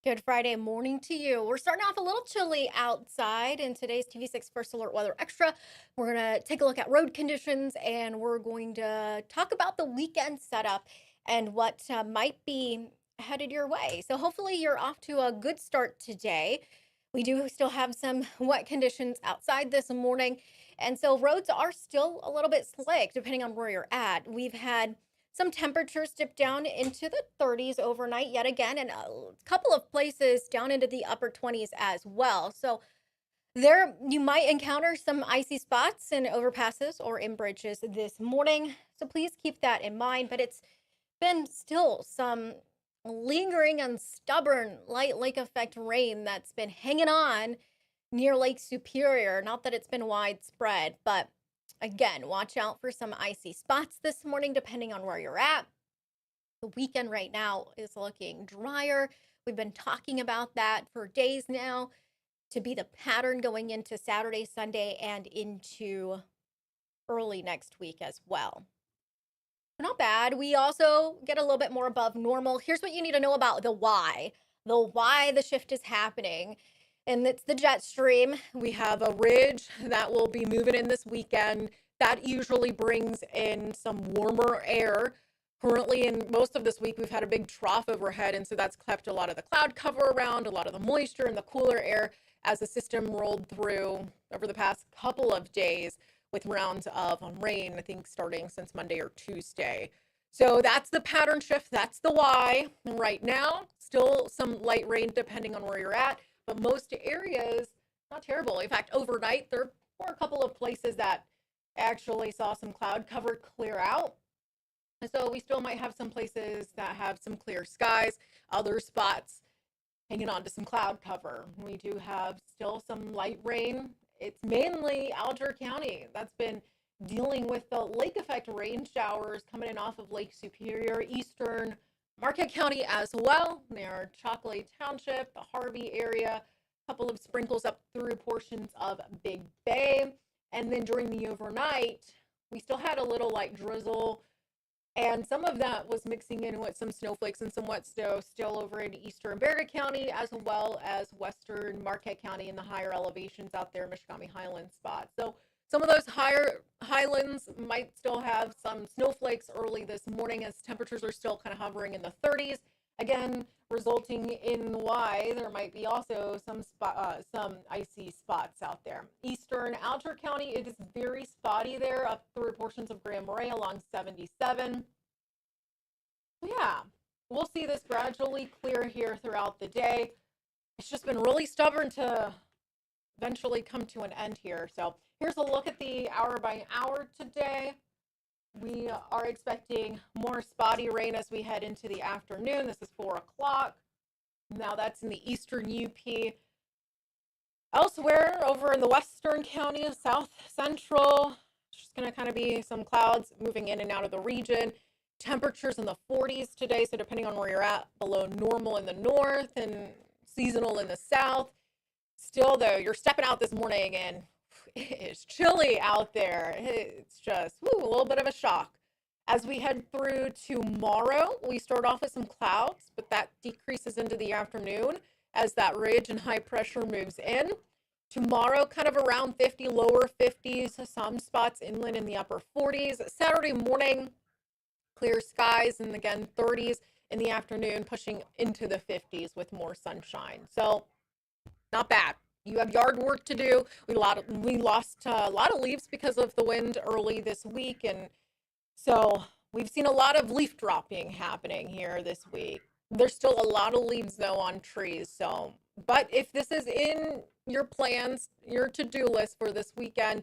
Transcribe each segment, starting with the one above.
Good Friday morning to you. We're starting off a little chilly outside in today's TV6 First Alert Weather Extra. We're going to take a look at road conditions and we're going to talk about the weekend setup and what might be headed your way. So, hopefully, you're off to a good start today. We do still have some wet conditions outside this morning. And so, roads are still a little bit slick depending on where you're at. We've had some temperatures dip down into the 30s overnight yet again, and a couple of places down into the upper 20s as well. So there you might encounter some icy spots and overpasses or in bridges this morning. So please keep that in mind. But it's been still some lingering and stubborn light lake effect rain that's been hanging on near Lake Superior. Not that it's been widespread, but again, watch out for some icy spots this morning, depending on where you're at. The weekend right now is looking drier. We've been talking about that for days now to be the pattern going into Saturday, Sunday, and into early next week as well. Not bad. We also get a little bit more above normal. Here's what you need to know about the why the shift is happening. And it's the jet stream. We have a ridge that will be moving in this weekend. That usually brings in some warmer air. Currently, in most of this week, we've had a big trough overhead, and so that's kept a lot of the cloud cover around, a lot of the moisture and the cooler air as the system rolled through over the past couple of days with rounds of rain, I think starting since Monday or Tuesday. So that's the pattern shift. That's the why. And right now, still some light rain depending on where you're at, but most areas, not terrible. In fact, overnight, there were a couple of places that actually saw some cloud cover clear out. And so we still might have some places that have some clear skies, other spots hanging on to some cloud cover. We do have still some light rain. It's mainly Alger County that's been dealing with the lake effect rain showers coming in off of Lake Superior, eastern Marquette County as well, near Chocolate Township, the Harvey area, a couple of sprinkles up through portions of Big Bay. And then during the overnight, we still had a little light drizzle, and some of that was mixing in with some snowflakes and some wet snow still over in eastern Berga County, as well as western Marquette County in the higher elevations out there, Mishkami Highland spots. So some of those higher highlands might still have some snowflakes early this morning as temperatures are still kind of hovering in the 30s. Again, resulting in why there might be also some icy spots out there. Eastern Alger County, it is very spotty there up through portions of Grand Marais along 77. Yeah, we'll see this gradually clear here throughout the day. It's just been really stubborn to eventually come to an end here. So here's a look at the hour by hour today. We are expecting more spotty rain as we head into the afternoon. This is 4 o'clock. Now that's in the eastern UP. Elsewhere, over in the western county, south central, just going to kind of be some clouds moving in and out of the region. Temperatures in the 40s today, so depending on where you're at, below normal in the north and seasonal in the south. Still, though, you're stepping out this morning and it is chilly out there. It's just a little bit of a shock. As we head through tomorrow, we start off with some clouds, but that decreases into the afternoon as that ridge and high pressure moves in. Tomorrow, kind of around 50, lower 50s, some spots inland in the upper 40s. Saturday morning, clear skies, and again, 30s in the afternoon, pushing into the 50s with more sunshine. So, not bad. You have yard work to do. We lost a lot of leaves because of the wind early this week, and so we've seen a lot of leaf dropping happening here this week. There's still a lot of leaves though on trees. So, but if this is in your plans, your to-do list for this weekend,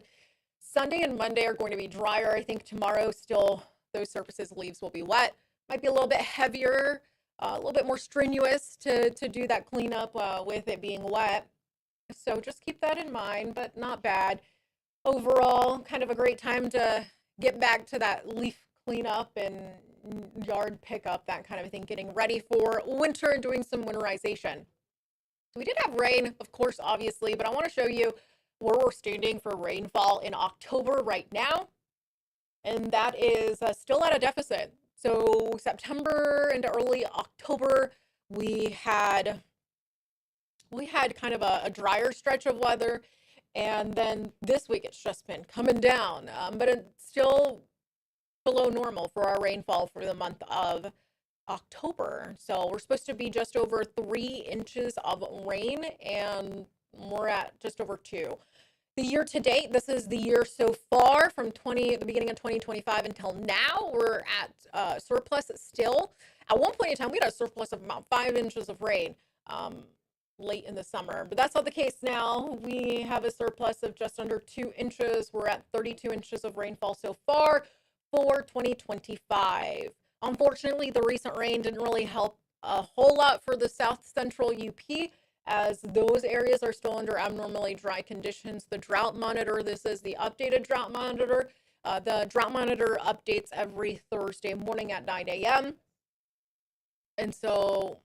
Sunday and Monday are going to be drier. I think tomorrow still those surfaces, leaves will be wet. Might be a little bit heavier, a little bit more strenuous to do that cleanup with it being wet. So just keep that in mind, but not bad. Overall, kind of a great time to get back to that leaf cleanup and yard pickup, that kind of thing, getting ready for winter and doing some winterization. So we did have rain, of course, obviously, but I want to show you where we're standing for rainfall in October right now. And that is still at a deficit. So September into early October, we had we had kind of a drier stretch of weather, and then this week it's just been coming down, but it's still below normal for our rainfall for the month of October. So we're supposed to be just over 3 inches of rain, and we're at just over two. The year to date, this is the year so far from the beginning of 2025 until now, we're at surplus still. At one point in time, we had a surplus of about 5 inches of rain late in the summer, but that's not the case now. We have a surplus of just under 2 inches. We're at 32 inches of rainfall so far for 2025. Unfortunately, the recent rain didn't really help a whole lot for the south central UP, as those areas are still under abnormally dry conditions. The drought monitor, this is the updated drought monitor. The drought monitor updates every Thursday morning at 9 a.m. And so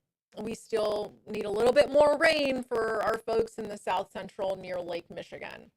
we still need a little bit more rain for our folks in the south central near Lake Michigan.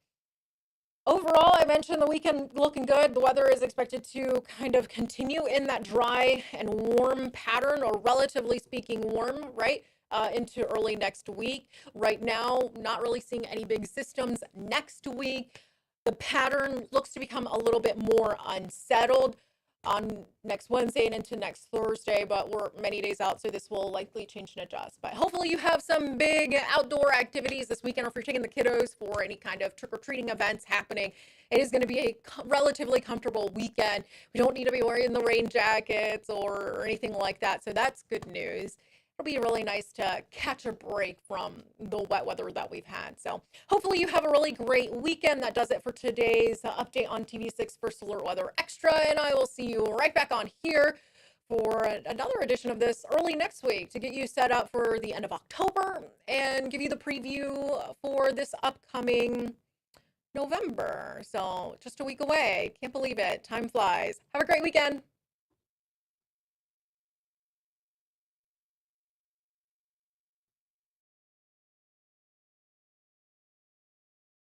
Overall, I mentioned the weekend looking good. The weather is expected to kind of continue in that dry and warm pattern, or relatively speaking warm, right? Into early next week. Right now, not really seeing any big systems next week. The pattern looks to become a little bit more unsettled on next Wednesday and into next Thursday, but we're many days out, so this will likely change and adjust. But hopefully you have some big outdoor activities this weekend, or if you're taking the kiddos for any kind of trick-or-treating events happening. It is going to be a relatively comfortable weekend. We don't need to be wearing the rain jackets or anything like that, so that's good news. It'll be really nice to catch a break from the wet weather that we've had. So hopefully you have a really great weekend. That does it for today's update on TV6 First Alert Weather Extra, and I will see you right back on here for another edition of this early next week to get you set up for the end of October and give you the preview for this upcoming November. So just a week away. Can't believe it. Time flies. Have a great weekend.